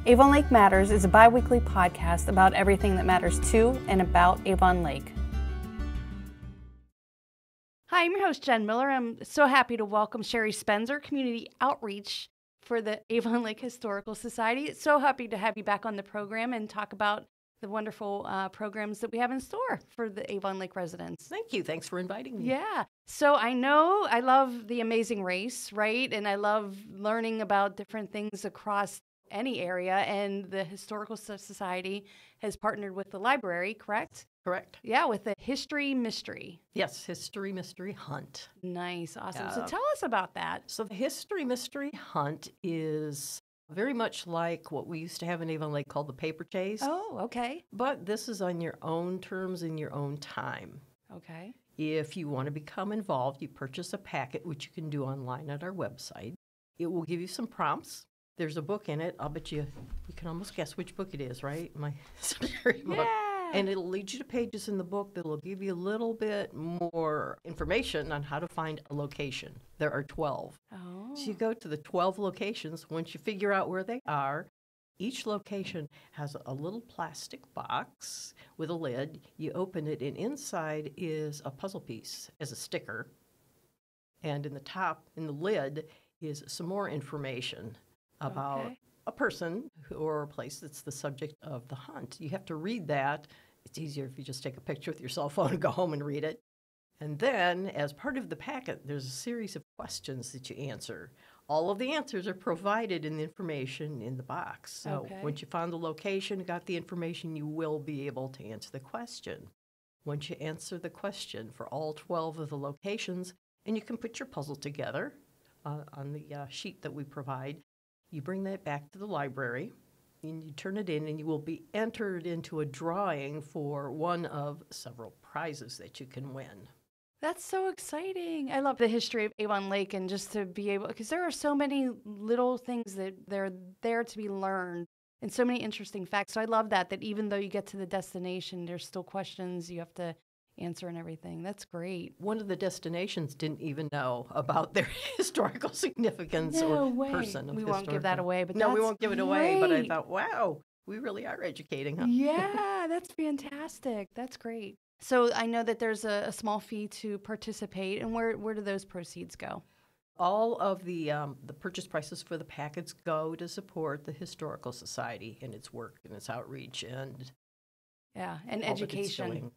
Avon Lake Matters is a bi-weekly podcast about everything that matters to and about Avon Lake. Hi, I'm your host, Jen Miller. I'm so happy to welcome Sherry Spenzer, Community Outreach for the Avon Lake Historical Society. So happy to have you back on the program and talk about the wonderful programs that we have in store for the Avon Lake residents. Thank you. Thanks for inviting me. Yeah. So I know I love the Amazing Race, right? And I love learning about different things across any area. And the Historical Society has partnered with the library, correct? Correct. Yeah, with the History Mystery. Yes, History Mystery Hunt. Nice. Awesome. So tell us about that. So the History Mystery Hunt is very much like what we used to have in Avon Lake called the paper chase. Oh, okay. But this is on your own terms in your own time. Okay. If you want to become involved, you purchase a packet, which you can do online at our website. It will give you some prompts. There's a book in it. I'll bet you can almost guess which book it is, right? My secondary book. Yeah. And it'll lead you to pages in the book that will give you a little bit more information on how to find a location. There are 12. Oh. So you go to the 12 locations. Once you figure out where they are, each location has a little plastic box with a lid. You open it, and inside is a puzzle piece as a sticker. And in the top, in the lid, is some more information about a person or a place that's the subject of the hunt. You have to read that. It's easier if you just take a picture with your cell phone and go home and read it. And then, as part of the packet, there's a series of questions that you answer. All of the answers are provided in the information in the box. So once you found the location, got the information, you will be able to answer the question. Once you answer the question for all 12 of the locations, and you can put your puzzle together on the sheet that we provide, you bring that back to the library, and you turn it in, and you will be entered into a drawing for one of several prizes that you can win. That's so exciting. I love the history of Avon Lake, and just to be able, because there are so many little things that they're there to be learned and so many interesting facts. So I love that even though you get to the destination, there's still questions you have to answer and everything. That's great. One of the destinations didn't even know about their historical significance or person. We won't give that away, but no, we won't give it away. But I thought, wow, we really are educating, huh? Yeah, that's fantastic. That's great. So I know that there's a small fee to participate, and where do those proceeds go? All of the purchase prices for the packets go to support the Historical Society and its work and its outreach and education.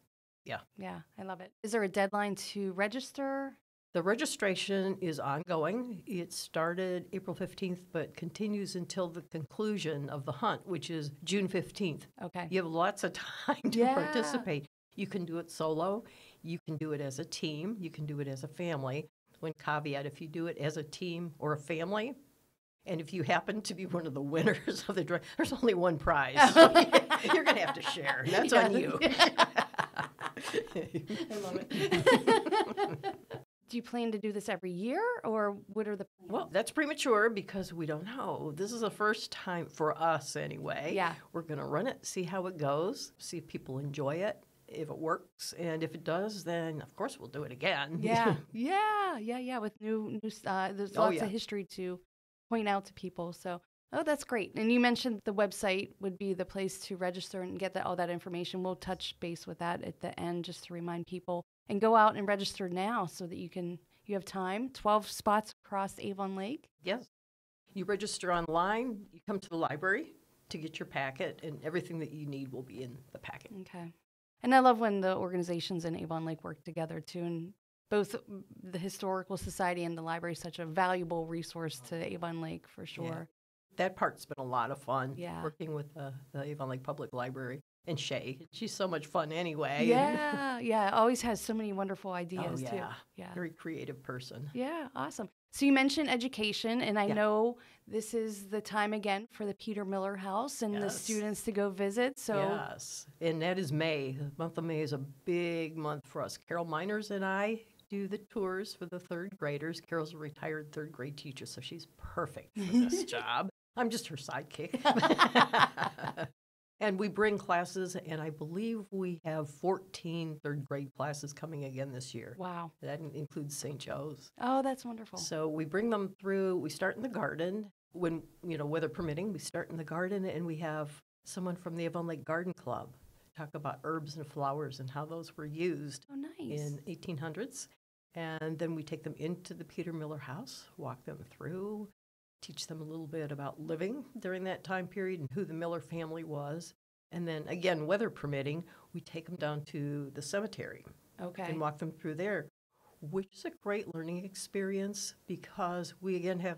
Yeah, I love it. Is there a deadline to register? The registration is ongoing. It started April 15th, but continues until the conclusion of the hunt, which is June 15th. Okay. You have lots of time to participate. You can do it solo. You can do it as a team. You can do it as a family. One caveat, if you do it as a team or a family, and if you happen to be one of the winners of the draw, there's only one prize. So you're going to have to share. That's on you. I love it. Do you plan to do this every year, or what are the plans? Well, that's premature because we don't know. This is the first time for us anyway. Yeah. We're going to run it, see how it goes, see if people enjoy it, if it works, and if it does, then of course we'll do it again. Yeah. With new there's lots of history to point out to people. So, that's great. And you mentioned the website would be the place to register and get all that information. We'll touch base with that at the end just to remind people. And go out and register now so that you have time. 12 spots across Avon Lake. Yes. You register online. You come to the library to get your packet, and everything that you need will be in the packet. Okay. And I love when the organizations in Avon Lake work together, too. And both the Historical Society and the library is such a valuable resource to Avon Lake, for sure. Yeah. That part's been a lot of fun, working with the Avon Lake Public Library. And Shay, she's so much fun anyway. Yeah. Always has so many wonderful ideas, too. Yeah. Very creative person. Yeah, awesome. So you mentioned education, and I know this is the time again for the Peter Miller House and the students to go visit. So yes, and that is May. The month of May is a big month for us. Carol Miners and I do the tours for the third graders. Carol's a retired third grade teacher, so she's perfect for this job. I'm just her sidekick. And we bring classes, and I believe we have 14 third grade classes coming again this year. Wow. That includes St. Joe's. Oh, that's wonderful. So we bring them through. We start in the garden. when, weather permitting, we start in the garden, and we have someone from the Avon Lake Garden Club talk about herbs and flowers and how those were used in 1800s. And then we take them into the Peter Miller house, walk them through, teach them a little bit about living during that time period and who the Miller family was. And then, again, weather permitting, we take them down to the cemetery and walk them through there, which is a great learning experience because we, again, have,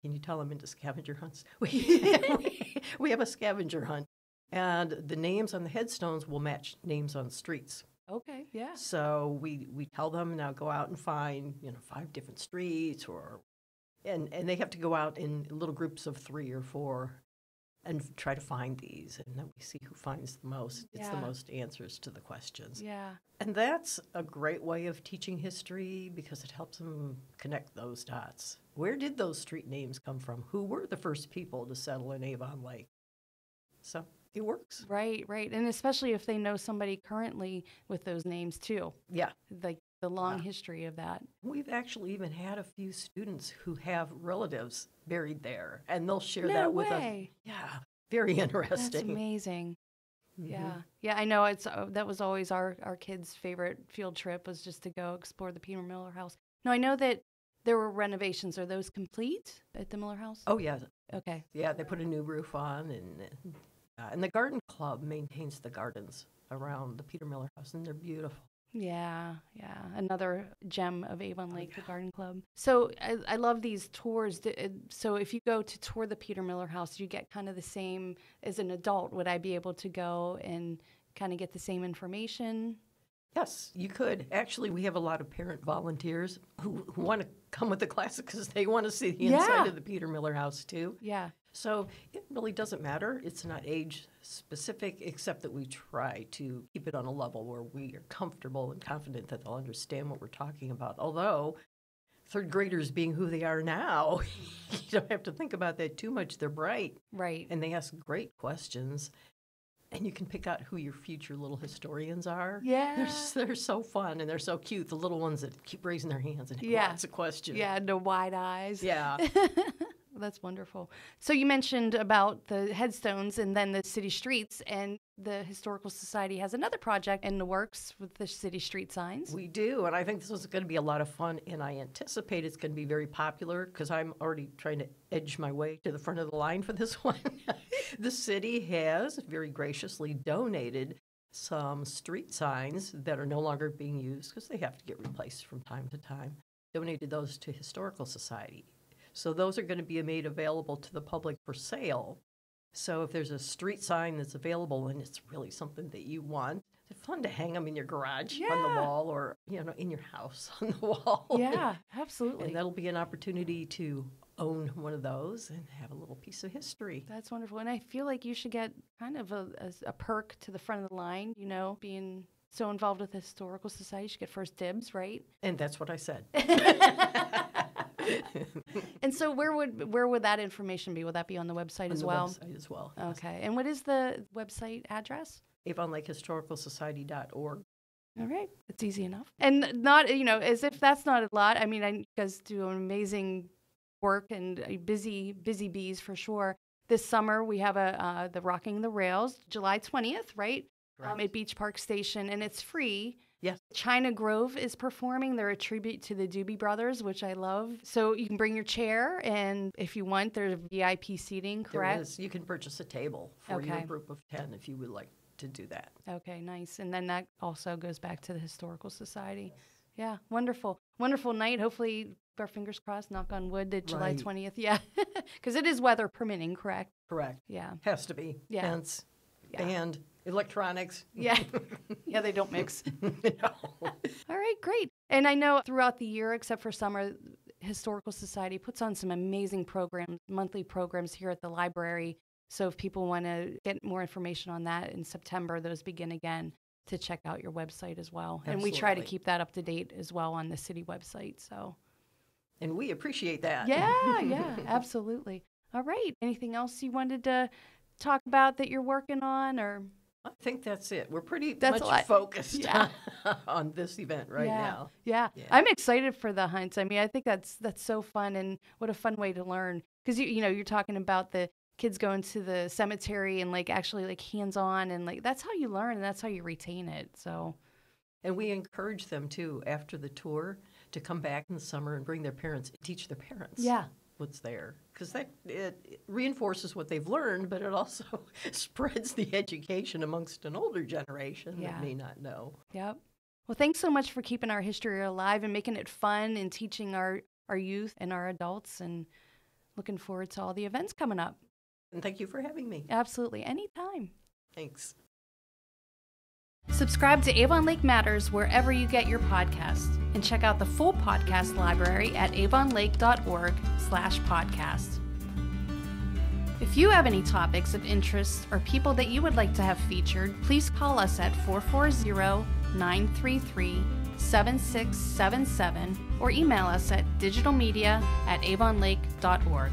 can you tell I'm into scavenger hunts? We have a scavenger hunt, and the names on the headstones will match names on streets. Okay, yeah. So we tell them, now go out and find, 5 different streets, and they have to go out in little groups of 3 or 4 and try to find these, and then we see who finds the most. It's the most answers to the questions. Yeah. And that's a great way of teaching history because it helps them connect those dots. Where did those street names come from? Who were the first people to settle in Avon Lake? So it works. Right. And especially if they know somebody currently with those names too. Yeah. Like the long history of that. We've actually even had a few students who have relatives buried there, and they'll share that with us. Yeah, very interesting. That's amazing. Mm-hmm. Yeah. I know that was always our kids' favorite field trip was just to go explore the Peter Miller house. Now I know that there were renovations. Are those complete at the Miller house? Oh yeah. Okay. Yeah, they put a new roof on, and the garden club maintains the gardens around the Peter Miller house, and they're beautiful. Yeah. Another gem of Avon Lake, the Garden Club. So I love these tours. So if you go to tour the Peter Miller house, you get kind of the same as an adult. Would I be able to go and kind of get the same information? Yes, you could. Actually, we have a lot of parent volunteers who want to come with the class because they want to see the inside of the Peter Miller house too. Yeah. So it really doesn't matter. It's not age specific, except that we try to keep it on a level where we are comfortable and confident that they'll understand what we're talking about. Although third graders being who they are now, you don't have to think about that too much. They're bright. Right. And they ask great questions. And you can pick out who your future little historians are. Yeah. They're so fun, and they're so cute, the little ones that keep raising their hands and have lots of questions. Yeah, no wide eyes. Yeah. That's wonderful. So you mentioned about the headstones and then the city streets, and the Historical Society has another project in the works with the city street signs. We do, and I think this is going to be a lot of fun, and I anticipate it's going to be very popular because I'm already trying to edge my way to the front of the line for this one. The city has very graciously donated some street signs that are no longer being used because they have to get replaced from time to time. Donated those to Historical Society. So those are going to be made available to the public for sale. So if there's a street sign that's available and it's really something that you want, it's fun to hang them in your garage on the wall or, in your house on the wall. Yeah, absolutely. And that'll be an opportunity to own one of those and have a little piece of history. That's wonderful. And I feel like you should get kind of a perk to the front of the line, being so involved with the Historical Society. You should get first dibs, right? And that's what I said. And so where would that information be? Would that be on the website as well? On the website as well. Okay. And what is the website address? AvonLakeHistoricalSociety.org. All right. That's easy enough. And not, as if that's not a lot. I mean, you guys do an amazing work and busy bees for sure. This summer we have the Rocking the Rails, July 20th, right? At Beach Park Station, and it's free. Yes. China Grove is performing. They're a tribute to the Doobie Brothers, which I love. So you can bring your chair, and if you want, there's VIP seating, correct? There is. You can purchase a table for your group of 10 if you would like to do that. Okay, nice. And then that also goes back to the Historical Society. Yeah, wonderful. Wonderful night. Hopefully, our fingers crossed, knock on wood, that July 20th. Yeah, because it is weather permitting, correct? Correct. Yeah. Has to be. Yeah. Fence, band, electronics. Yeah. Yeah, they don't mix. No. All right, great. And I know throughout the year, except for summer, Historical Society puts on some amazing programs, monthly programs here at the library. So if people want to get more information on that in September, those begin again, to check out your website as well. Absolutely. And we try to keep that up to date as well on the city website. So. And we appreciate that. Yeah, absolutely. All right. Anything else you wanted to talk about that you're working on, or? I think that's it. We're pretty much focused on this event now. Yeah. I'm excited for the hunts. I mean, I think that's so fun, and what a fun way to learn. Because you're talking about the kids going to the cemetery and like actually like hands-on, and like that's how you learn and that's how you retain it. So, and we encourage them too after the tour to come back in the summer and bring their parents, teach their parents what's there, because it reinforces what they've learned, but it also spreads the education amongst an older generation that may not know. Yep. Well, thanks so much for keeping our history alive and making it fun and teaching our youth and our adults, and looking forward to all the events coming up. And thank you for having me. Absolutely. Anytime. Thanks. Subscribe to Avon Lake Matters wherever you get your podcasts, and check out the full podcast library at avonlake.org/podcast. If you have any topics of interest or people that you would like to have featured, please call us at 440-933-7677 or email us at digitalmedia@avonlake.org.